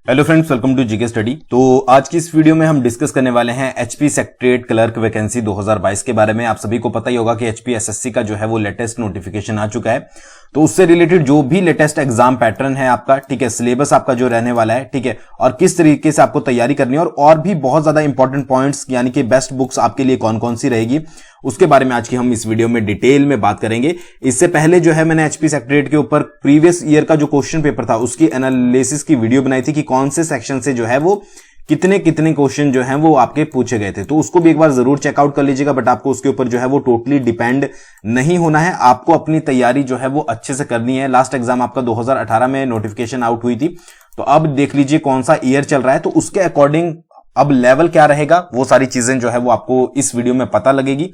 Hello friends, welcome to GK study. तो आज की इस वीडियो में हम डिस्कस करने वाले हैं एचपी सेक्रेटरीट क्लर्क वैकेंसी 2022 के बारे में। आप सभी को पता ही होगा कि एचपी एसएससी का जो है वो लेटेस्ट नोटिफिकेशन आ चुका है। तो उससे रिलेटेड जो भी लेटेस्ट एग्जाम पैटर्न है आपका, ठीक है, सिलेबस आपका जो रहने वाला है, ठीक है, और किस तरीके से आपको तैयारी करनी है और भी बहुत ज्यादा इंपॉर्टेंट पॉइंट्स यानी कि बेस्ट बुक्स आपके लिए कौन कौन सी रहेगी, उसके बारे में आज की हम इस वीडियो में डिटेल में बात करेंगे। इससे पहले जो है मैंने एचपी सेक्रेटरीट के ऊपर प्रीवियस ईयर का जो क्वेश्चन पेपर था उसकी एनालिसिस की वीडियो बनाई थी कि कौन से सेक्शन से जो है वो कितने कितने क्वेश्चन जो हैं वो आपके पूछे गए थे। तो उसको भी एक बार जरूर चेकआउट कर लीजिएगा। बट आपको उसके ऊपर जो है वो टोटली डिपेंड नहीं होना है, आपको अपनी तैयारी जो है वो अच्छे से करनी है। लास्ट एग्जाम आपका 2018 में नोटिफिकेशन आउट हुई थी, तो अब देख लीजिए कौन सा ईयर चल रहा है, तो उसके अकॉर्डिंग अब लेवल क्या रहेगा वो सारी चीजें जो है वो आपको इस वीडियो में पता लगेगी।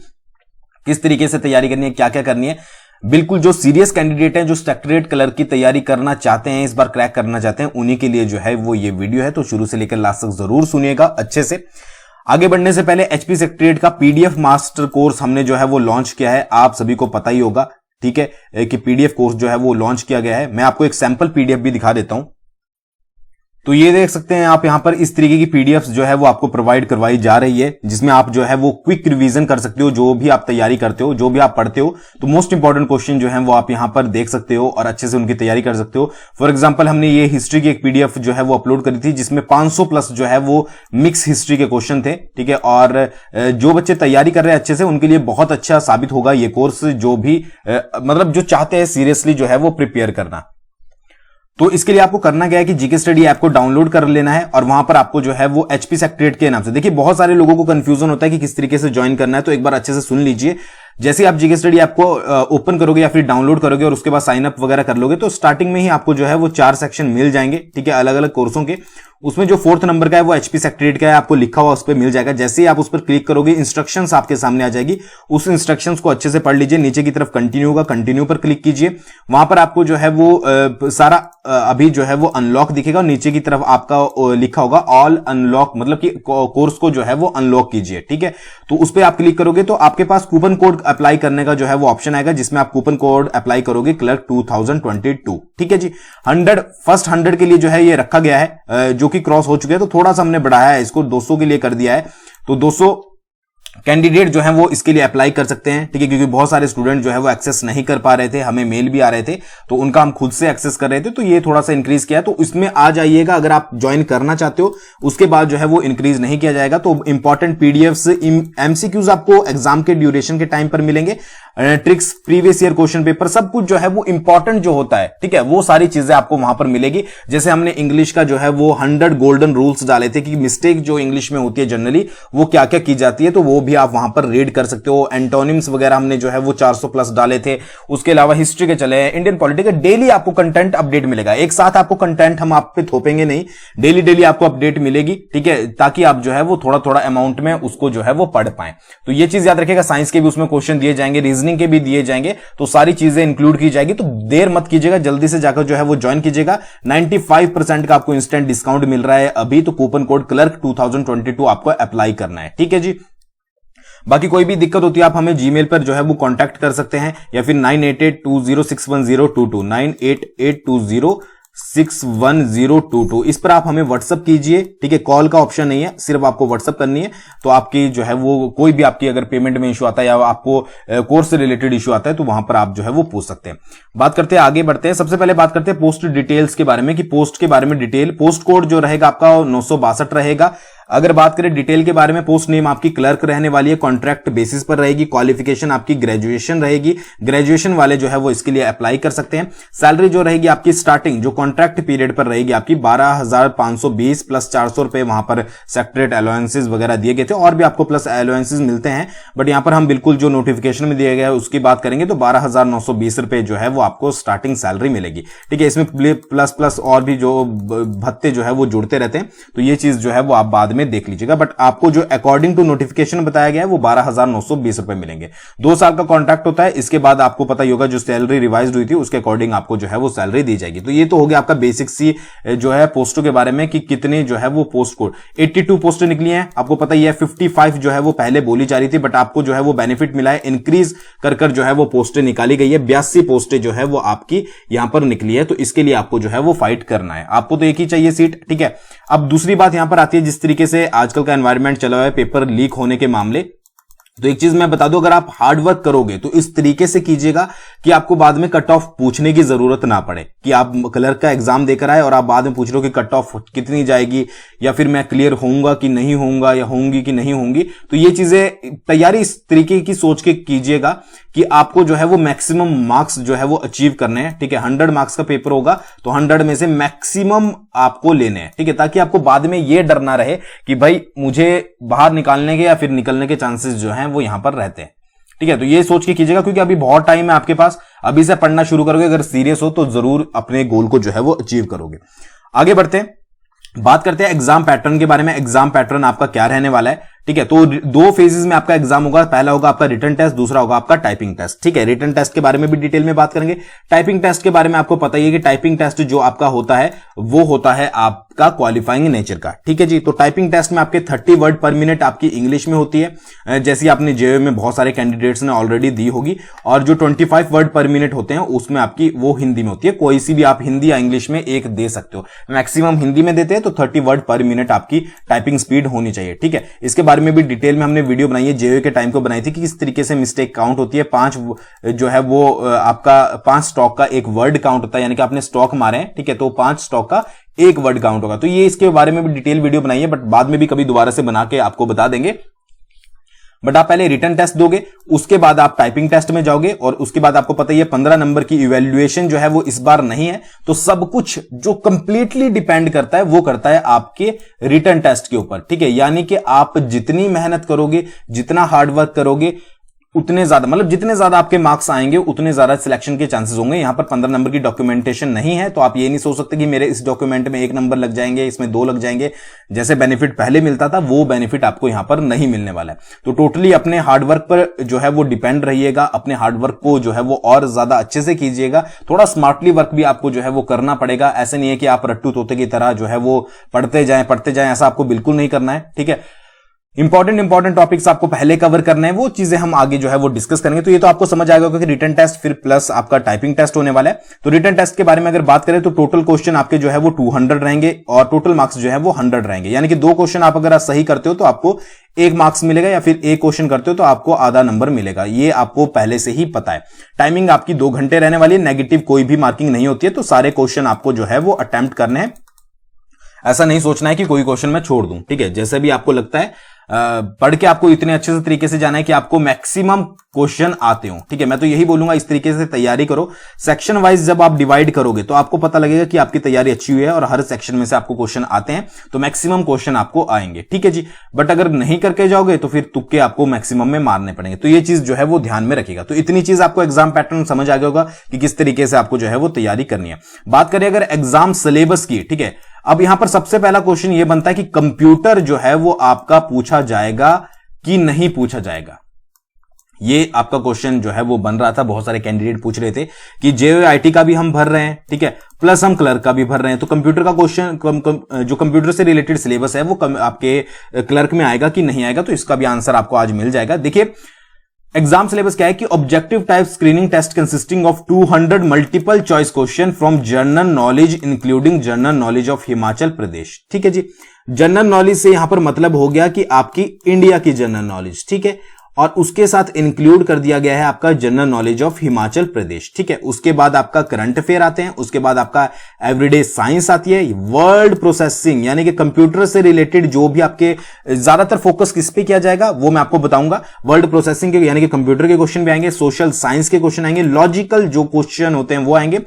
किस तरीके से तैयारी करनी है, क्या क्या करनी है। बिल्कुल जो सीरियस कैंडिडेट हैं, जो सेक्रेटरीट क्लर्क की तैयारी करना चाहते हैं, इस बार क्रैक करना चाहते हैं, उन्हीं के लिए जो है वो ये वीडियो है। तो शुरू से लेकर लास्ट तक जरूर सुनिएगा अच्छे से। आगे बढ़ने से पहले एचपी सेक्रेटरीट का पीडीएफ मास्टर कोर्स हमने जो है वो लॉन्च किया है, आप सभी को पता ही होगा, ठीक है, कि पीडीएफ कोर्स जो है वो लॉन्च किया गया है। मैं आपको एक सैंपल पीडीएफ भी दिखा देता हूं। तो ये देख सकते हैं आप, यहां पर इस तरीके की पीडीएफ जो है वो आपको प्रोवाइड करवाई जा रही है, जिसमें आप जो है वो क्विक रिवीजन कर सकते हो। जो भी आप तैयारी करते हो, जो भी आप पढ़ते हो, तो मोस्ट इंपॉर्टेंट क्वेश्चन जो है वो आप यहां पर देख सकते हो और अच्छे से उनकी तैयारी कर सकते हो। फॉर एग्जांपल हमने ये हिस्ट्री की एक पीडीएफ जो है वो अपलोड करी थी, जिसमें 500 प्लस जो है वो मिक्स हिस्ट्री के क्वेश्चन थे, ठीक है। और जो बच्चे तैयारी कर रहे हैं अच्छे से, उनके लिए बहुत अच्छा साबित होगा ये कोर्स, जो भी मतलब जो चाहते हैं सीरियसली जो है वो प्रिपेयर करना। तो इसके लिए आपको करना क्या है कि जीके स्टडी ऐप को डाउनलोड कर लेना है और वहां पर आपको जो है वो एचपी सेक्रेटरीट के नाम से, देखिए बहुत सारे लोगों को कंफ्यूजन होता है कि किस तरीके से ज्वाइन करना है, तो एक बार अच्छे से सुन लीजिए। जैसे आप जीके स्टडी ऐप को ओपन करोगे या फिर डाउनलोड करोगे और उसके बाद साइन अप वगैरह कर लोगे, तो स्टार्टिंग में ही आपको जो है वो 4 सेक्शन मिल जाएंगे, ठीक है, अलग अलग कोर्सों के। उसमें जो 4th नंबर का है वो एचपी सेक्रेटरीट का है, आपको लिखा हुआ उस पर मिल जाएगा। जैसे ही आप उस पर क्लिक करोगे, इंस्ट्रक्शंस आपके सामने आ जाएगी, उस इंस्ट्रक्शंस को अच्छे से पढ़ लीजिए। नीचे की तरफ कंटिन्यू होगा, कंटिन्यू पर क्लिक कीजिए। वहां पर आपको जो है वो सारा अभी जो है वो अनलॉक दिखेगा और नीचे की तरफ आपका लिखा होगा ऑल अनलॉक, मतलब कि कोर्स को जो है वो अनलॉक कीजिए, ठीक है। तो उस पर आप क्लिक करोगे तो आपके पास कूपन कोड अप्लाई करने का जो है वो ऑप्शन आएगा, जिसमें आप कूपन कोड अप्लाई करोगे क्लर्क 2022, ठीक है जी। 100 फर्स्ट 100 के लिए जो है ये रखा गया है, जो कि क्रॉस हो चुके हैं, तो थोड़ा सा हमने बढ़ाया है इसको, 200 के लिए कर दिया है। तो 200 कैंडिडेट जो है वो इसके लिए अप्लाई कर सकते हैं, ठीक है, क्योंकि बहुत सारे स्टूडेंट जो है वो एक्सेस नहीं कर पा रहे थे, हमें मेल भी आ रहे थे, तो उनका हम खुद से एक्सेस कर रहे थे, तो ये थोड़ा सा इंक्रीज किया है। तो इसमें आ जाइएगा अगर आप ज्वाइन करना चाहते हो, उसके बाद जो है वो इंक्रीज नहीं किया जाएगा। तो इंपॉर्टेंट पीडीएफ्स, एमसीक्यूज आपको एग्जाम के ड्यूरेशन के टाइम पर मिलेंगे, tricks, previous year question paper, सब कुछ जो है वो इंपॉर्टेंट जो होता है, ठीक है, वो सारी चीजें आपको वहां पर मिलेगी। जैसे हमने इंग्लिश का जो है वो 100 गोल्डन रूल्स डाले थे कि मिस्टेक जो इंग्लिश में होती है जनरली वो क्या क्या की जाती है, तो वो भी आप वहां पर रीड कर सकते हो। एंटोनिम्स वगैरह हमने जो है वो 400 प्लस डाले थे। उसके अलावा हिस्ट्री के चले, इंडियन पॉलिटिक्स, डेली आपको कंटेंट अपडेट मिलेगा। एक साथ आपको कंटेंट हम आप पे थोपेंगे नहीं, डेली डेली आपको अपडेट मिलेगी, ठीक है, ताकि आप जो है वो थोड़ा थोड़ा अमाउंट में उसको जो है वो पढ़ पाए। तो ये चीज याद रखिएगा। साइंस के भी उसमें क्वेश्चन दिए जाएंगे, रीजनिंग के भी दिए जाएंगे, तो सारी चीजें इंक्लूड की जाएगी। तो देर मत कीजिएगा, जल्दी से जाकर जो है वो ज्वाइन कीजिएगा। 95% का आपको इंस्टेंट डिस्काउंट मिल रहा है अभी, तो कूपन कोड क्लर्क 2022 आपको अप्लाई करना है, ठीक है जी। बाकी कोई भी दिक्कत होती है आप हमें जीमेल पर जो है वो कांटेक्ट कर सकते हैं, या फिर 9882061022 9882061022 इस पर आप हमें व्हाट्सअप कीजिए, ठीक है। कॉल का ऑप्शन नहीं है, सिर्फ आपको व्हाट्सअप करनी है। तो आपकी जो है वो कोई भी आपकी अगर पेमेंट में इशू आता है या आपको कोर्स से रिलेटेड इशू आता है, तो वहां पर आप जो है वो पूछ सकते हैं। बात करते हैं, आगे बढ़ते हैं। सबसे पहले बात करते हैं पोस्ट डिटेल्स के बारे में, कि पोस्ट के बारे में डिटेल, पोस्ट कोड जो रहेगा आपका 962 रहेगा। अगर बात करें डिटेल के बारे में, पोस्ट नेम आपकी क्लर्क रहने वाली है, कॉन्ट्रैक्ट बेसिस पर रहेगी। क्वालिफिकेशन आपकी ग्रेजुएशन रहेगी, ग्रेजुएशन वाले जो है वो इसके लिए अप्लाई कर सकते हैं। सैलरी जो रहेगी आपकी स्टार्टिंग जो कॉन्ट्रैक्ट पीरियड पर रहेगी आपकी 12,520 प्लस 400 रुपए वहां पर सेक्रेटरीट अलाउंसेस वगैरह दिए गए थे, और भी आपको प्लस अलाउंसेस मिलते हैं, बट यहां पर हम बिल्कुल जो नोटिफिकेशन में दिया गया है उसकी बात करेंगे तो 12,920 रुपए जो है वो आपको स्टार्टिंग सैलरी मिलेगी, ठीक है। इसमें प्लस प्लस और भी जो भत्ते जो है वो जुड़ते रहते हैं, तो ये चीज जो है वो आप बाद में में देख लीजिएगा। बट आपको जो अकॉर्डिंग टू नोटिफिकेशन बताया गया है वो 12,920 रुपए मिलेंगे। 2 साल का कॉन्ट्रैक्ट होता है। इसके बाद आपको पता ही होगा जो सैलरी रिवाइज हुई थी उसके अकॉर्डिंग आपको जो है वो सैलरी दी जाएगी। तो ये तो हो गया आपका बेसिक सी जो है पोस्टों के बारे में कि कितने जो है वो पोस्ट कोड 82 पोस्टें निकली हैं। आपको पता ही है 55 जो है वो पहले बोली जा रही थी, बट आपको जो है वो बेनिफिट मिला है, इंक्रीज कर जो है वो पोस्टें निकाली गई है। 82 पोस्टें जो है वो आपकी यहां पर निकली है। तो इसके लिए आपको जो है वो फाइट करना है। आपको तो एक ही चाहिए सीट, ठीक है। अब दूसरी बात यहां पर आती है, जिस तरीके से आजकल का एनवायरनमेंट चला हुआ है पेपर लीक होने के मामले, तो एक चीज मैं बता दूं, अगर आप हार्ड वर्क करोगे तो इस तरीके से कीजिएगा कि आपको बाद में कट ऑफ पूछने की जरूरत ना पड़े कि आप क्लर्क का एग्जाम देकर आए और आप बाद में पूछ रहे हो कि कट ऑफ कितनी जाएगी या फिर मैं क्लियर होऊंगा कि नहीं होऊंगा या होंगी कि नहीं होंगी। तो ये चीजें तैयारी इस तरीके की सोच के कीजिएगा कि आपको जो है वो मैक्सिमम मार्क्स जो है वो अचीव करने हैं, ठीक है। 100 मार्क्स का पेपर होगा तो 100 में से मैक्सिमम आपको लेने हैं, ठीक है, ताकि आपको बाद में ये डर ना रहे कि भाई मुझे बाहर निकालने के या फिर निकलने के चांसेस जो हैं वो यहां पर रहते हैं, ठीक है। तो ये सोच के कीजिएगा क्योंकि अभी बहुत टाइम है आपके पास, अभी से पढ़ना शुरू करोगे, अगर सीरियस हो तो जरूर अपने गोल को जो है वो अचीव करोगे। आगे बढ़ते हैं, बात करते हैं एग्जाम पैटर्न के बारे में। एग्जाम पैटर्न आपका क्या रहने वाला है, ठीक है। तो 2 फेजेस में आपका एग्जाम होगा। पहला होगा आपका रिटन टेस्ट, दूसरा होगा आपका टाइपिंग टेस्ट, ठीक है। रिटन टेस्ट के बारे में भी डिटेल में बात करेंगे। टाइपिंग टेस्ट के बारे में आपको पता ही है कि टाइपिंग टेस्ट जो आपका होता है वो होता है आपका क्वालिफाइंग नेचर का, ठीक है जी। तो टाइपिंग टेस्ट में आपके 30 वर्ड पर मिनट आपकी इंग्लिश में होती है, जैसी आपने जेईई में बहुत सारे कैंडिडेट्स ने ऑलरेडी दी होगी, और जो 25 वर्ड पर मिनट होते हैं उसमें आपकी वो हिंदी में होती है। कोई सी भी आप हिंदी या इंग्लिश में एक दे सकते हो, मैक्सिमम हिंदी में देते हैं तो 30 वर्ड पर मिनट आपकी टाइपिंग स्पीड होनी चाहिए, ठीक है। इसके बारे में भी डिटेल में हमने वीडियो बनाई है, जेईई के टाइम को बनाई थी कि किस तरीके से मिस्टेक काउंट होती है। 5 जो है वो आपका 5 स्टॉक का एक वर्ड काउंट होता है, यानी कि आपने स्टॉक मारे हैं, ठीक है, तो 5 स्टॉक का एक वर्ड काउंट होगा। तो ये इसके बारे में भी डिटेल वीडियो बनाई है, बट बाद में भी कभी दोबारा से बना के आपको बता देंगे। बट आप पहले रिटन टेस्ट दोगे, उसके बाद आप टाइपिंग टेस्ट में जाओगे, और उसके बाद आपको पता ही है 15 नंबर की इवैल्यूएशन जो है वो इस बार नहीं है। तो सब कुछ जो कंप्लीटली डिपेंड करता है वो करता है आपके रिटन टेस्ट के ऊपर, ठीक है। यानी कि आप जितनी मेहनत करोगे, जितना हार्डवर्क करोगे, उतने ज्यादा, मतलब जितने ज्यादा आपके मार्क्स आएंगे उतने ज्यादा सिलेक्शन के चांसेस होंगे। यहां पर 15 नंबर की डॉक्यूमेंटेशन नहीं है, तो आप ये नहीं सोच सकते कि मेरे इस डॉक्यूमेंट में 1 नंबर लग जाएंगे, इसमें 2 लग जाएंगे। जैसे बेनिफिट पहले मिलता था वो बेनिफिट आपको यहां पर नहीं मिलने वाला है। तो टोटली अपने हार्डवर्क पर जो है वो डिपेंड रहिएगा, अपने हार्डवर्क को जो है वो और ज्यादा अच्छे से कीजिएगा। थोड़ा स्मार्टली वर्क भी आपको जो है वो करना पड़ेगा। ऐसे नहीं है कि आप रट्टू तोते की तरह जो है वो पढ़ते जाएं, ऐसा आपको बिल्कुल नहीं करना है, ठीक है। इंपॉर्टेंट टॉपिक्स आपको पहले कवर करने हैं, वो चीजें हम आगे जो है वो डिस्कस करेंगे। तो ये तो आपको समझ आएगा कि रिटन टेस्ट फिर प्लस आपका टाइपिंग टेस्ट होने वाला है। तो रिटन टेस्ट के बारे में अगर बात करें तो टोटल क्वेश्चन आपके जो है वो 200 रहेंगे और टोटल मार्क्स जो है वो 100 रहेंगे। यानी कि 2 क्वेश्चन आप अगर सही करते हो तो आपको 1 मार्क्स मिलेगा, या फिर 1 क्वेश्चन करते हो तो आपको आधा नंबर मिलेगा। ये आपको पहले से ही पता है। टाइमिंग आपकी 2 घंटे रहने वाली है, नेगेटिव कोई भी मार्किंग नहीं होती है। तो सारे क्वेश्चन आपको जो है वो अटेम्प्ट करने हैं। ऐसा नहीं सोचना है कि कोई क्वेश्चन मैं छोड़ दूं, ठीक है। जैसे भी आपको लगता है पढ़ के आपको इतने अच्छे से तरीके से जाना है कि आपको मैक्सिमम क्वेश्चन आते हो, ठीक है। मैं तो यही बोलूंगा इस तरीके से तैयारी करो। सेक्शन वाइज जब आप डिवाइड करोगे तो आपको पता लगेगा कि आपकी तैयारी अच्छी हुई है और हर सेक्शन में से आपको क्वेश्चन आते हैं, तो मैक्सिमम क्वेश्चन आपको आएंगे, ठीक है जी। बट अगर नहीं करके जाओगे तो फिर तुक्के आपको मैक्सिमम में मारने पड़ेंगे। तो ये चीज जो है वो ध्यान में रखिएगा। तो इतनी चीज आपको एग्जाम पैटर्न समझ आ गया होगा कि किस तरीके से आपको जो है वो तैयारी करनी है। बात करें अगर एग्जाम सिलेबस की, ठीक है। अब यहां पर सबसे पहला क्वेश्चन यह बनता है कि कंप्यूटर जो है वो आपका पूछा जाएगा कि नहीं पूछा जाएगा। ये आपका क्वेश्चन जो है वो बन रहा था, बहुत सारे कैंडिडेट पूछ रहे थे कि जेईई आईटी का भी हम भर रहे हैं, ठीक है, प्लस हम क्लर्क का भी भर रहे हैं, तो कंप्यूटर का क्वेश्चन जो कंप्यूटर से रिलेटेड सिलेबस है वो आपके क्लर्क में आएगा कि नहीं आएगा। तो इसका भी आंसर आपको आज मिल जाएगा। देखिए एग्जाम सिलेबस क्या है कि objective type screening test consisting of 200 multiple choice question from general knowledge including general knowledge of Himachal Pradesh, ठीक है जी। जनरल नॉलेज से यहां पर मतलब हो गया कि आपकी इंडिया की जनरल नॉलेज, ठीक है, और उसके साथ इंक्लूड कर दिया गया है आपका general knowledge of Himachal Pradesh, ठीक है। उसके बाद आपका करंट अफेयर आते हैं, उसके बाद आपका एवरीडे साइंस आती है, वर्ड प्रोसेसिंग यानी कि कंप्यूटर से रिलेटेड जो भी आपके ज्यादातर फोकस किस पे किया जाएगा वो मैं आपको बताऊंगा। वर्ड प्रोसेसिंग के यानी कि कंप्यूटर के क्वेश्चन भी आएंगे, सोशल साइंस के क्वेश्चन आएंगे, लॉजिकल जो क्वेश्चन होते हैं वो आएंगे,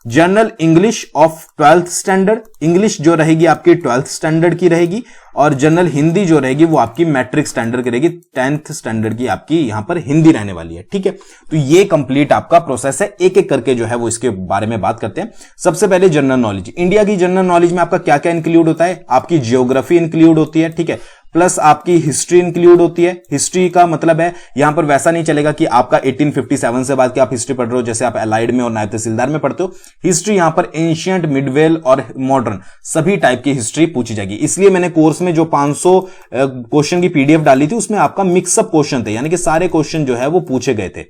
general English of 12th standard, English जो रहेगी आपकी 12th स्टैंडर्ड की रहेगी, और जनरल हिंदी जो रहेगी वो आपकी मैट्रिक स्टैंडर्ड की रहेगी, 10th स्टैंडर्ड की आपकी यहां पर हिंदी रहने वाली है। ठीक है, तो ये कंप्लीट आपका प्रोसेस है, एक एक करके जो है वो इसके बारे में बात करते हैं। सबसे पहले जनरल नॉलेज, इंडिया की जनरल नॉलेज में आपका क्या क्या इंक्लूड होता है, आपकी जियोग्राफी इंक्लूड होती है, ठीक है, प्लस आपकी हिस्ट्री इंक्लूड होती है। हिस्ट्री का मतलब है यहां पर वैसा नहीं चलेगा कि आपका 1857 से बाद की आप हिस्ट्री पढ़ रहे हो जैसे आप एलाइड में और नायब तहसीलदार में पढ़ते हो। हिस्ट्री यहां पर एंशिएंट, मिडवेल और मॉडर्न सभी टाइप की हिस्ट्री पूछी जाएगी। इसलिए मैंने कोर्स में जो 500 क्वेश्चन की पीडीएफ डाली थी उसमें आपका मिक्सअप क्वेश्चन थे, यानी कि सारे क्वेश्चन जो है वो पूछे गए थे।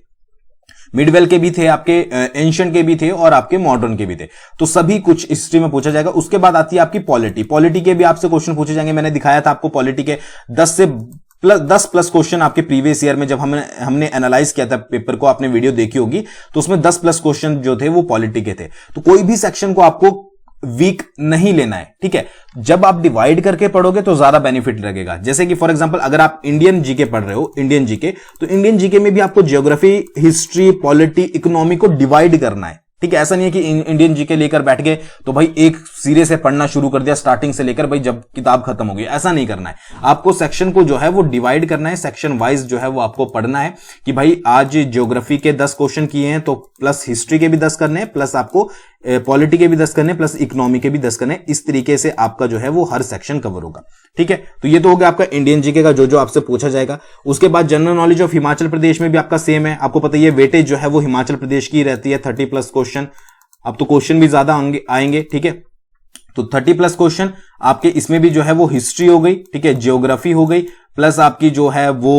मिडवेल के भी थे, आपके एंशिएंट के भी थे और आपके मॉडर्न के भी थे, तो सभी कुछ हिस्ट्री में पूछा जाएगा। उसके बाद आती है आपकी पॉलिटी, पॉलिटी के भी आपसे क्वेश्चन पूछे जाएंगे। मैंने दिखाया था आपको पॉलिटी के 10 प्लस क्वेश्चन आपके प्रीवियस ईयर में जब हमने एनालाइज किया था पेपर को, आपने वीडियो देखी होगी, तो उसमें 10 प्लस क्वेश्चन जो थे वो पॉलिटी के थे। तो कोई भी सेक्शन को आपको वीक नहीं लेना है, ठीक है। जब आप डिवाइड करके पढ़ोगे तो ज्यादा बेनिफिट लगेगा। जैसे कि फॉर एग्जांपल अगर आप इंडियन जीके पढ़ रहे हो, इंडियन जीके, तो इंडियन जीके में भी आपको ज्योग्राफी, हिस्ट्री, पॉलिटी, इकोनॉमी को डिवाइड करना है, ठीक है। ऐसा नहीं है कि इंडियन जीके लेकर बैठ गए तो भाई एक सिरे से पढ़ना शुरू कर दिया स्टार्टिंग से लेकर भाई जब किताब खत्म हो गई, ऐसा नहीं करना है। आपको सेक्शन को जो है वो डिवाइड करना है, सेक्शन वाइज जो है वो आपको पढ़ना है कि भाई आज ज्योग्राफी के 10 क्वेश्चन किए हैं तो प्लस हिस्ट्री के भी 10 करने हैं, प्लस आपको पॉलिटी के भी 10 करने, प्लस इकोनॉमी के भी 10 करने। इस तरीके से आपका जो है वो हर सेक्शन कवर होगा, ठीक है। तो ये तो हो गया आपका इंडियन जीके का जो आपसे पूछा जाएगा। उसके बाद जनरल नॉलेज ऑफ हिमाचल प्रदेश में भी आपका सेम है, आपको पता है वेटेज जो है वो हिमाचल प्रदेश की रहती है 30 प्लस क्वेश्चन। अब तो क्वेश्चन भी ज्यादा आएंगे, ठीक है। तो 30 प्लस क्वेश्चन आपके इसमें भी जो है वो हिस्ट्री हो गई, ठीक है, ज्योग्राफी हो गई, प्लस आपकी जो है वो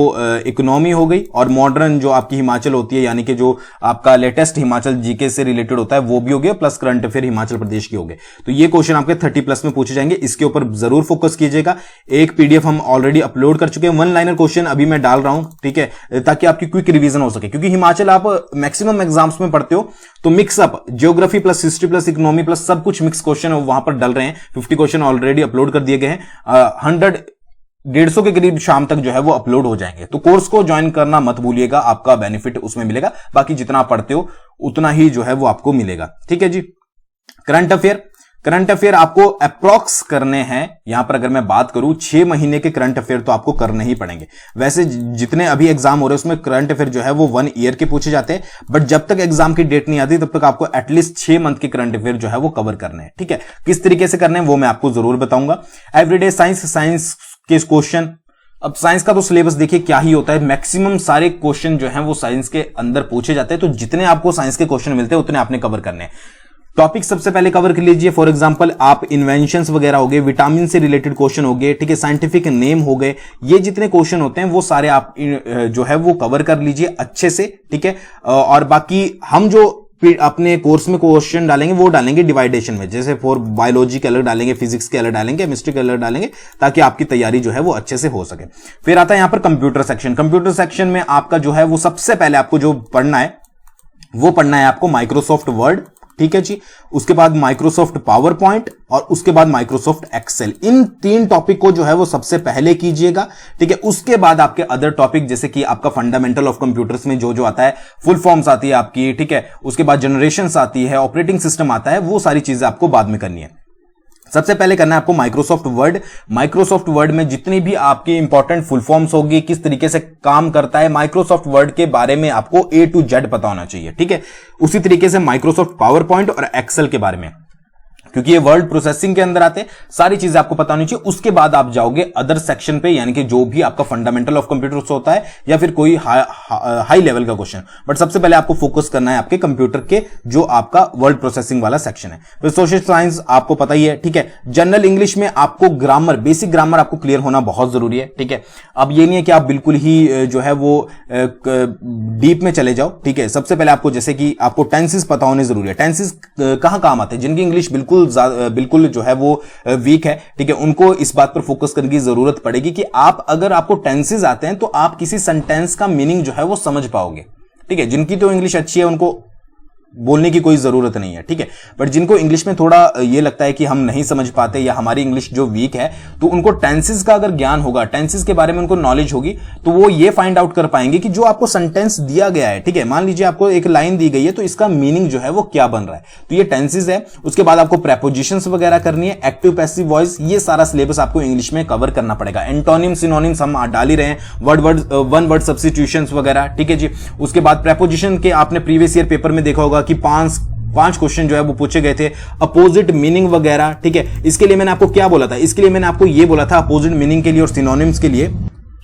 इकोनॉमी हो गई, और मॉडर्न जो आपकी हिमाचल होती है यानी कि जो आपका लेटेस्ट हिमाचल जीके से रिलेटेड होता है वो भी हो गया, plus current affair Himachal Pradesh की हो गए। तो ये क्वेश्चन आपके 30 प्लस में पूछे जाएंगे, इसके ऊपर जरूर फोकस कीजिएगा। एक पीडीएफ हम ऑलरेडी अपलोड कर चुके हैं, 1 लाइनर क्वेश्चन अभी मैं डाल रहा हूं, ठीक है, ताकि आपकी क्विक रिवीजन हो सके। क्योंकि हिमाचल आप मैक्सिमम एग्जाम्स में पढ़ते हो तो mix up geography plus history plus economy plus सब कुछ मिक्स क्वेश्चन वहां पर डल रहे हैं। 50 क्वेश्चन ऑलरेडी अपलोड कर दिए गए हैं, 150 के करीब शाम तक जो है वो अपलोड हो जाएंगे। तो कोर्स को ज्वाइन करना मत भूलिएगा, आपका बेनिफिट उसमें मिलेगा। बाकी जितना आप पढ़ते हो उतना ही जो है वो आपको मिलेगा, ठीक है जी। करंट अफेयर आपको अप्रॉक्स करने हैं। यहां पर अगर मैं बात करूं 6 महीने के करंट अफेयर तो आपको करने ही पड़ेंगे। वैसे जितने अभी एग्जाम हो रहे हैं उसमें करंट अफेयर जो है वो 1 ईयर के पूछे जाते हैं, बट जब तक एग्जाम की डेट नहीं आती तब तक आपको एटलीस्ट 6 मंथ के करंट अफेयर जो है वो कवर करने हैं, ठीक है। किस तरीके से करने हैं वो मैं आपको जरूर बताऊंगा। एवरीडे साइंस के क्वेश्चन, अब साइंस का तो सिलेबस देखिए क्या ही होता है, मैक्सिमम सारे क्वेश्चन जो हैं वो साइंस के अंदर पूछे जाते हैं। तो जितने आपको साइंस के क्वेश्चन मिलते हैं उतने आपने कवर करने हैं। टॉपिक सबसे पहले कवर कर लीजिए। फॉर एग्जांपल आप इन्वेंशंस वगैरह हो गए, विटामिन से रिलेटेड क्वेश्चन हो गए, ठीक है, साइंटिफिक नेम हो गए, ये जितने क्वेश्चन होते हैं वो सारे आप जो है वो कवर कर लीजिए अच्छे से, ठीक है। और बाकी हम जो अपने कोर्स में क्वेश्चन डालेंगे वो डालेंगे डिवाइडेशन में, जैसे फॉर बायोलॉजी के अलग डालेंगे, फिजिक्स के अलग डालेंगे, केमिस्ट्री के अलग डालेंगे, ताकि आपकी तैयारी जो है वो अच्छे से हो सके। फिर आता है यहां पर कंप्यूटर सेक्शन। कंप्यूटर सेक्शन में आपका जो है वो सबसे पहले आपको जो पढ़ना है वो पढ़ना है आपको माइक्रोसॉफ्ट वर्ड, ठीक है जी। उसके बाद माइक्रोसॉफ्ट पावर पॉइंट और उसके बाद माइक्रोसॉफ्ट एक्सेल। इन 3 टॉपिक को जो है वो सबसे पहले कीजिएगा, ठीक है। उसके बाद आपके अदर टॉपिक जैसे कि आपका फंडामेंटल ऑफ कंप्यूटर्स में जो आता है, फुल फॉर्म्स आती है आपकी, ठीक है। उसके बाद जनरेशंस आती है, ऑपरेटिंग सिस्टम आता है, वो सारी चीजें आपको बाद में करनी है। सबसे पहले करना है आपको माइक्रोसॉफ्ट वर्ड। माइक्रोसॉफ्ट वर्ड में जितनी भी आपकी इंपॉर्टेंट फुल फॉर्म्स होगी, किस तरीके से काम करता है, माइक्रोसॉफ्ट वर्ड के बारे में आपको A to Z पता होना चाहिए, ठीक है। उसी तरीके से माइक्रोसॉफ्ट पावर पॉइंट और एक्सेल के बारे में, क्योंकि ये वर्ड प्रोसेसिंग के अंदर आते हैं, सारी चीजें आपको पता होनी चाहिए। उसके बाद आप जाओगे अदर सेक्शन पे, यानी कि जो भी आपका फंडामेंटल ऑफ कंप्यूटर्स होता है या फिर कोई हाई लेवल का क्वेश्चन। बट सबसे पहले आपको फोकस करना है आपके कंप्यूटर के जो आपका वर्ड प्रोसेसिंग वाला सेक्शन है। फिर सोशल साइंस आपको पता ही है, ठीक है। जनरल इंग्लिश में आपको ग्रामर, बेसिक ग्रामर आपको क्लियर होना बहुत जरूरी है, ठीक है। अब ये नहीं है कि आप बिल्कुल ही जो है वो डीप में चले जाओ, ठीक है। सबसे पहले आपको जैसे कि आपको टेंसेस पता होने जरूरी है। टेंसेस कहां काम आते हैं, जिनकी इंग्लिश बिल्कुल जो है वो वीक है, ठीक है, उनको इस बात पर फोकस करने की जरूरत पड़ेगी कि आप अगर आपको टेंसेस आते हैं तो आप किसी सेंटेंस का मीनिंग जो है वो समझ पाओगे, ठीक है। जिनकी तो इंग्लिश अच्छी है उनको बोलने की कोई जरूरत नहीं है, ठीक है। बट जिनको इंग्लिश में थोड़ा ये लगता है कि हम नहीं समझ पाते या हमारी इंग्लिश जो वीक है, तो उनको टेंसेस का अगर ज्ञान होगा, टेंसेस के बारे में उनको नॉलेज होगी, तो वो ये फाइंड आउट कर पाएंगे कि जो आपको सेंटेंस दिया गया है, ठीक है, मान लीजिए आपको एक लाइन दी गई है, तो इसका मीनिंग जो है वो क्या बन रहा है, तो ये टेंसेस है। उसके बाद आपको प्रेपोजिशंस वगैरह करनी है, एक्टिव पैसिव वॉइस, ये सारा सिलेबस आपको इंग्लिश में कवर करना पड़ेगा। एंटोनिम्स सिनोनिम्स हम डाल ही रहे हैं, वन वर्ड सब्स्टिट्यूशंस वगैरह, ठीक है जी। उसके बाद प्रेपोजिशन के आपने प्रीवियस ईयर पेपर में देखा होगा कि पांच क्वेश्चन जो है वो पूछे गए थे, अपोजिट मीनिंग वगैरह, ठीक है। इसके लिए मैंने आपको क्या बोला था, इसके लिए मैंने आपको ये बोला था अपोजिट मीनिंग के लिए और सिनोनिम्स के लिए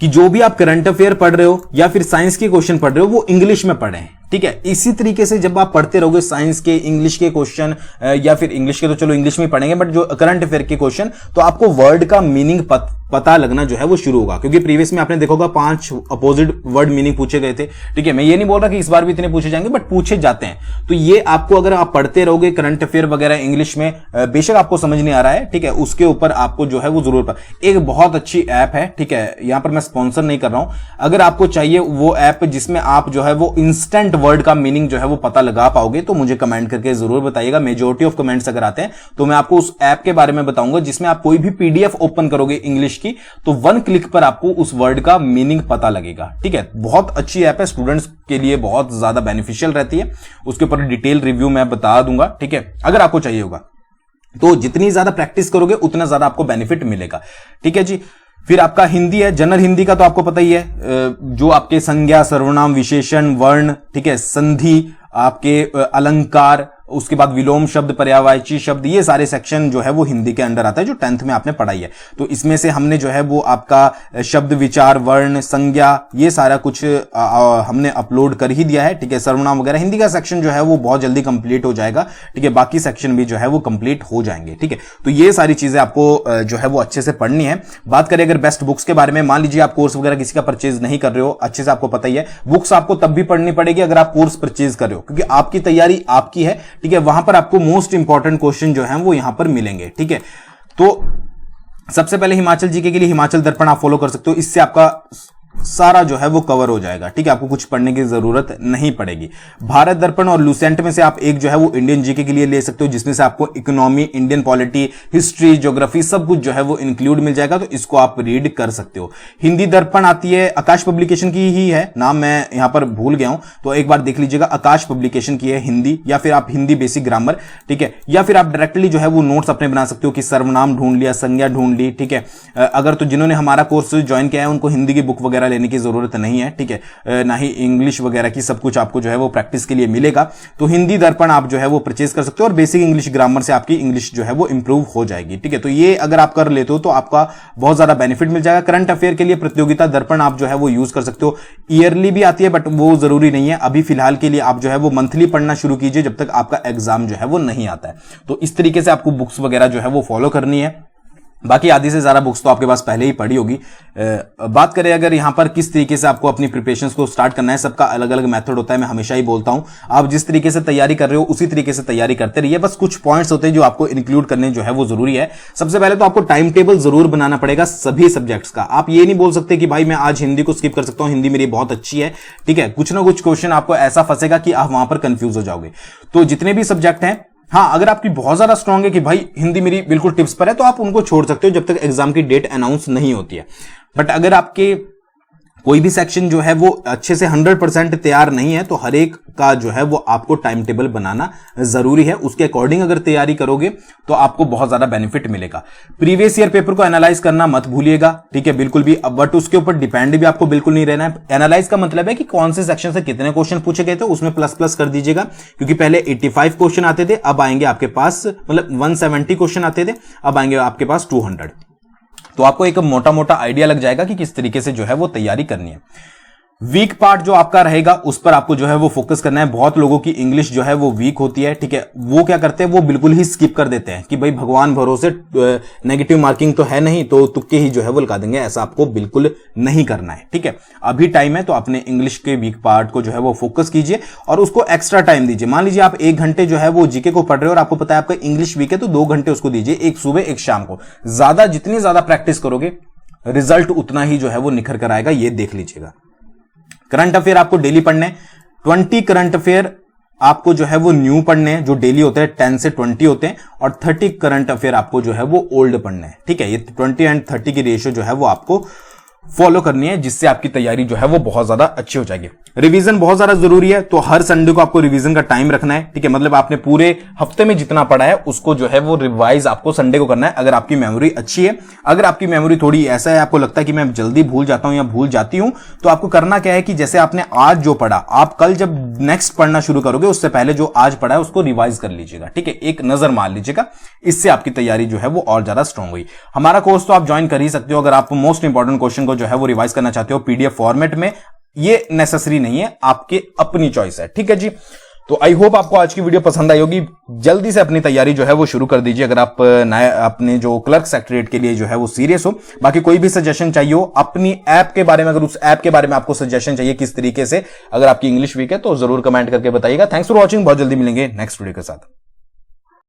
कि जो भी आप करंट अफेयर पढ़ रहे हो या फिर साइंस के क्वेश्चन पढ़ रहे हो वो इंग्लिश में पढ़ें, ठीक है। इसी तरीके से जब आप पढ़ते रहोगे साइंस के, इंग्लिश के क्वेश्चन, या फिर इंग्लिश के तो चलो इंग्लिश में पढ़ेंगे, बट जो करंट अफेयर के क्वेश्चन, तो आपको वर्ड का मीनिंग पता लगना जो है वो शुरू होगा। क्योंकि प्रीवियस में आपने देखा होगा 5 अपोजिट वर्ड मीनिंग पूछे गए थे, ठीक है। मैं ये नहीं बोल रहा कि इस बार भी इतने पूछे जाएंगे, बट पूछे जाते हैं। तो ये आपको अगर आप पढ़ते रहोगे करंट अफेयर वगैरह इंग्लिश में, बेशक आपको समझ नहीं आ रहा है, ठीक है, उसके ऊपर आपको जो है वो जरूर एक बहुत अच्छी ऐप है, ठीक है। यहां पर मैं स्पॉन्सर नहीं कर रहा हूं, अगर आपको चाहिए वो ऐप जिसमें आप जो है वो इंस्टेंट वर्ड का मीनिंग जो है वो पता लगा पाओगे, तो मुझे कमेंट करके जरूर बताइएगा। मेजॉरिटी ऑफ कमेंट्स अगर आते हैं तो मैं आपको उस ऐप के बारे में बताऊंगा, जिसमें आप कोई भी पीडीएफ ओपन करोगे इंग्लिश की, तो 1 क्लिक पर आपको उस वर्ड का मीनिंग पता लगेगा, ठीक है। बहुत अच्छी ऐप है, स्टूडेंट्स के लिए बहुत ज्यादा बेनिफिशियल रहती है। उसके ऊपर डिटेल रिव्यू मैं बता दूंगा, ठीक है, अगर आपको चाहिए होगा। तो जितनी ज्यादा प्रैक्टिस करोगे उतना ज्यादा आपको बेनिफिट मिलेगा, ठीक है जी। फिर आपका हिंदी है, जनरल हिंदी का तो आपको पता ही है, जो आपके संज्ञा, सर्वनाम, विशेषण, वर्ण, ठीक है, संधि, आपके अलंकार, उसके बाद विलोम शब्द, पर्यायवाची शब्द, ये सारे सेक्शन जो है वो हिंदी के अंडर आता है, जो 10th में आपने पढ़ाई है। तो इसमें से हमने जो है वो आपका शब्द, विचार, वर्ण, संज्ञा, ये सारा कुछ हमने अपलोड कर ही दिया है, ठीक है। सर्वनाम वगैरह हिंदी का सेक्शन जो है वो बहुत जल्दी कंप्लीट हो जाएगा, ठीक है। बाकी सेक्शन भी जो है वो कंप्लीट हो जाएंगे, ठीक है। तो ये सारी चीजें आपको जो है वो अच्छे से पढ़नी है। बात करें अगर बेस्ट बुक्स के बारे में, मान लीजिए आप कोर्स वगैरह किसी का परचेज नहीं कर रहे हो, अच्छे से आपको पता ही है, बुक्स आपको तब भी पढ़नी पड़ेगी अगर आप कोर्स परचेज कर रहे हो, क्योंकि आपकी तैयारी आपकी है, ठीक है। वहां पर आपको मोस्ट इंपॉर्टेंट क्वेश्चन जो है वो यहां पर मिलेंगे, ठीक है। तो सबसे पहले हिमाचल जीके के लिए हिमाचल दर्पण आप फॉलो कर सकते हो, इससे आपका सारा जो है वो कवर हो जाएगा, ठीक है। आपको कुछ पढ़ने की जरूरत नहीं पड़ेगी। भारत दर्पण और लुसेंट में से आप एक जो है वो इंडियन जीके के लिए ले सकते हो, जिसमें से आपको economy, Indian polity, history, geography सब कुछ जो है वो इंक्लूड मिल जाएगा, तो इसको आप रीड कर सकते हो। हिंदी दर्पण आती है, आकाश पब्लिकेशन की ही है, नाम मैं यहां पर भूल गया हूं, तो एक बार देख लीजिएगा, आकाश पब्लिकेशन की है हिंदी, या फिर आप हिंदी बेसिक ग्रामर, ठीक है, या फिर आप डायरेक्टली जो है वो नोट्स अपने बना सकते हो कि सर्वनाम ढूंढ लिया, संज्ञा ढूंढ ली, ठीक है। अगर तो जिन्होंने हमारा कोर्स ज्वाइन किया है उनको हिंदी की बुक वगैरह लेने की जरूरत नहीं है, ठीक है, ना ही इंग्लिश वगैरह की, सब कुछ आपको जो है वो प्रैक्टिस के लिए मिलेगा। तो हिंदी दर्पण आप जो है वो परचेज कर सकते हो, और बेसिक इंग्लिश ग्रामर से आपकी इंग्लिश जो है वो इंप्रूव हो जाएगी, ठीक है। तो ये अगर आप कर लेते हो तो आपका बहुत ज्यादा बेनिफिट मिल जाएगा। करंट अफेयर के लिए प्रतियोगिता दर्पण आप जो है वो यूज कर सकते हो, ईयरली भी आती है, बट वो जरूरी नहीं है। अभी फिलहाल के लिए आप जो है वो मंथली पढ़ना शुरू कीजिए, जब तक आपका एग्जाम जो है वो नहीं आता है। तो इस तरीके से आपको बुक्स वगैरह जो है वो फॉलो करनी है। बाकी आधी से ज्यादा बुक्स तो आपके पास पहले ही पढ़ी होगी। बात करें अगर यहां पर किस तरीके से आपको अपनी प्रिपरेशंस को स्टार्ट करना है, सबका अलग अलग मेथड होता है, मैं हमेशा ही बोलता हूं। आप जिस तरीके से तैयारी कर रहे हो उसी तरीके से तैयारी करते रहिए, बस कुछ पॉइंट्स होते हैं जो आपको इंक्लूड करने जो है वो जरूरी है। सबसे पहले तो आपको टाइम टेबल जरूर बनाना पड़ेगा सभी सब्जेक्ट्स का। आप ये नहीं बोल सकते कि भाई मैं आज हिंदी को स्किप कर सकता हूं, हिंदी मेरी बहुत अच्छी है, ठीक है। कुछ ना कुछ क्वेश्चन आपको ऐसा फंसेगा कि आप वहां पर कंफ्यूज हो जाओगे। तो जितने भी सब्जेक्ट हैं, हाँ, अगर आपकी बहुत ज्यादा स्ट्रांग है कि भाई हिंदी मेरी बिल्कुल टिप्स पर है, तो आप उनको छोड़ सकते हो जब तक एग्जाम की डेट अनाउंस नहीं होती है। बट अगर आपके कोई भी सेक्शन जो है वो अच्छे से 100% तैयार नहीं है, तो हर एक का जो है वो आपको टाइम टेबल बनाना जरूरी है। उसके अकॉर्डिंग अगर तैयारी करोगे तो आपको बहुत ज्यादा बेनिफिट मिलेगा। प्रीवियस ईयर पेपर को एनालाइज करना मत भूलिएगा, ठीक है, बिल्कुल भी। बट उसके ऊपर डिपेंड भी आपको बिल्कुल नहीं रहना है। एनालाइज का मतलब है कि कौन से सेक्शन से कितने क्वेश्चन पूछे गए थे, उसमें प्लस प्लस कर दीजिएगा, क्योंकि पहले 85 क्वेश्चन आते थे, अब आएंगे आपके पास, मतलब 170 क्वेश्चन आते थे, अब आएंगे आपके पास 200। तो आपको एक मोटा मोटा आइडिया लग जाएगा कि किस तरीके से जो है वो तैयारी करनी है। वीक पार्ट जो आपका रहेगा उस पर आपको जो है वो फोकस करना है। बहुत लोगों की इंग्लिश जो है वो वीक होती है, ठीक है, वो क्या करते हैं, वो बिल्कुल ही स्किप कर देते हैं कि भाई भगवान भरोसे नेगेटिव मार्किंग तो है नहीं, तो तुक्के ही जो है वो लगा देंगे। ऐसा आपको बिल्कुल नहीं करना है, ठीक है। अभी टाइम है तो अपने इंग्लिश के वीक पार्ट को जो है वो फोकस कीजिए और उसको एक्स्ट्रा टाइम दीजिए। मान लीजिए आप 1 घंटे जो है वो जीके को पढ़ रहे हो और आपको पता है आपका इंग्लिश वीक है, तो 2 घंटे उसको दीजिए, एक सुबह एक शाम को। जितनी ज्यादा प्रैक्टिस करोगे रिजल्ट उतना ही जो है वो निखर कर आएगा, ये देख लीजिएगा। करंट अफेयर आपको डेली पढ़ने, 20 करंट अफेयर आपको जो है वो न्यू पढ़ने हैं, जो डेली होते हैं 10 से 20 होते हैं, और 30 करंट अफेयर आपको जो है वो ओल्ड पढ़ने हैं। ठीक है, ये 20 एंड 30 की रेशियो जो है वो आपको फॉलो करनी है, जिससे आपकी तैयारी जो है वो बहुत ज्यादा अच्छी हो जाएगी। रिवीजन बहुत ज्यादा जरूरी है, तो हर संडे को आपको रिवीजन का टाइम रखना है। ठीक है, मतलब आपने पूरे हफ्ते में जितना पढ़ा है उसको जो है वो रिवाइज आपको संडे को करना है, अगर आपकी मेमोरी अच्छी है। अगर आपकी मेमोरी थोड़ी ऐसा है, आपको लगता है कि मैं जल्दी भूल जाता हूं या भूल जाती हूं, तो आपको करना क्या है कि जैसे आपने आज जो पढ़ा, आप कल जब नेक्स्ट पढ़ना शुरू करोगे उससे पहले जो आज पढ़ा है उसको रिवाइज कर लीजिएगा। ठीक है, एक नजर मार लीजिएगा, इससे आपकी तैयारी जो है वो और ज्यादा स्ट्रांग हुई। हमारा कोर्स तो आप ज्वाइन कर ही सकते हो, अगर आप मोस्ट इंपॉर्टेंट क्वेश्चन को जो है वो रिवाइज करना चाहते हो पीडीएफ फॉर्मेट में। ये नेसेसरी नहीं है, आपके अपनी चॉइस है। ठीक है जी, तो आई होप आपको आज की वीडियो पसंद आई होगी। जल्दी से अपनी तैयारी जो है वो शुरू कर दीजिए, अगर आप नए अपने जो क्लर्क सेक्रेटरीएट के लिए जो है वो सीरियस हो। बाकी कोई भी सजेशन चाहिए हो अपनी ऐप के बारे में, अगर उस ऐप के बारे में आपको सजेशन चाहिए किस तरीके से, अगर आपकी इंग्लिश वीक है तो जरूर कमेंट करके बताइएगा। थैंक्स फॉर वॉचिंग, बहुत जल्दी मिलेंगे नेक्स्ट वीडियो के साथ।